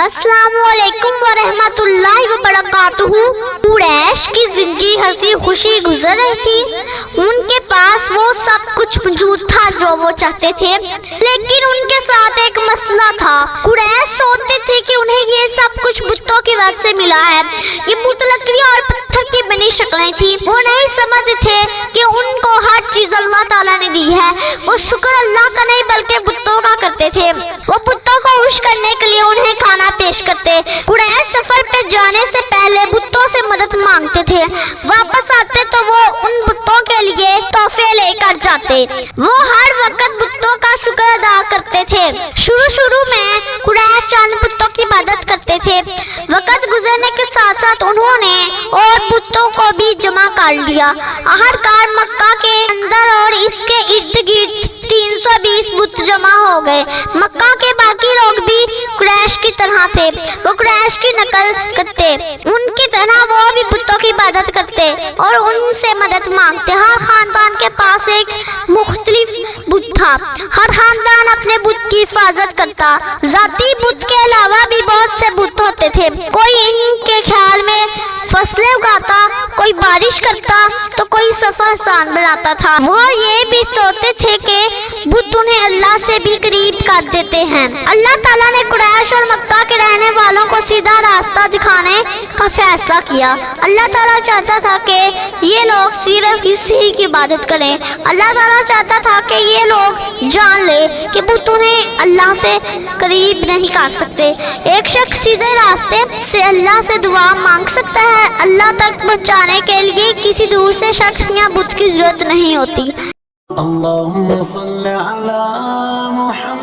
السلام علیکم ورحمۃ اللہ وبرکاتہ۔ قریش کی زندگی ہنسی خوشی گزر رہی تھی۔ ان کے پاس وہ سب کچھ موجود تھا جو وہ چاہتے تھے، لیکن ان کے ساتھ ایک مسئلہ تھا۔ قریش سوچتے تھے کہ انہیں یہ سب کچھ بتوں کی وجہ سے ملا ہے۔ یہ بت لکڑی اور پتھر کی بنی شکلیں تھیں۔ وہ نہیں سمجھتے تھے کہ ان کو ہر چیز اللہ تعالیٰ نے دی ہے۔ وہ شکر اللہ کا نہیں بلکہ بتوں کا کرتے تھے۔ وہ بتوں کو خوش کرنے کے لیے انہیں کھانا پیش کرتے۔ قریش سفر پہ جانے سے پہلے بتوں سے مدد مانگتے تھے۔ واپس آتے تو وہ ان بتوں کے لیے تحفے لے کر جاتے۔ وہ ہر وقت بتوں کا شکر ادا کرتے تھے۔ شروع میں قریش چند بتوں کی مدد کرتے تھے۔ وقت گزرنے کے ساتھ ساتھ انہوں نے اور بتوں کو بھی جمع کر لیا۔ آخرکار مکہ کے اندر اور اس کے ارد گرد 320 بت جمع ہو گئے۔ مکہ کے باقی لوگ بھی قریش کی طرح تھے۔ وہ قریش کی نقل کرتے، ان کی طرح وہ بھی بتوں کی عبادت کرتے اور ان سے مدد مانگتے۔ ہر خاندان کے پاس ایک مختلف بت تھا۔ ہر خاندان اپنے بت کی حفاظت کرتا۔ ذاتی بت کے علاوہ بھی بہت سے بت ہوتے تھے۔ کوئی ان کے خیال میں فصلیں اگاتا، کوئی بارش کرتا تو کوئی سفر آسان بناتا تھا۔ وہ یہ بھی سوچتے تھے کہ بت انہیں اللہ سے بھی قریب کر دیتے ہیں۔ اللہ تعالیٰ نے قریش اور مکہ کے رہنے والوں کو سیدھا راستہ دکھانے کا فیصلہ کیا۔ اللہ تعالیٰ چاہتا تھا کہ یہ لوگ صرف اسی کی عبادت کریں۔ اللہ تعالیٰ چاہتا تھا کہ یہ لوگ جان لے کہ بت انہیں اللہ سے قریب نہیں کر سکتے۔ ایک شخص سیدھے راستے سے اللہ سے دعا مانگ سکتا ہے، اللہ تک پہنچانے کے لیے کسی دوسرے شخص یا بت کی ضرورت نہیں ہوتی۔ اللهم صل على محمد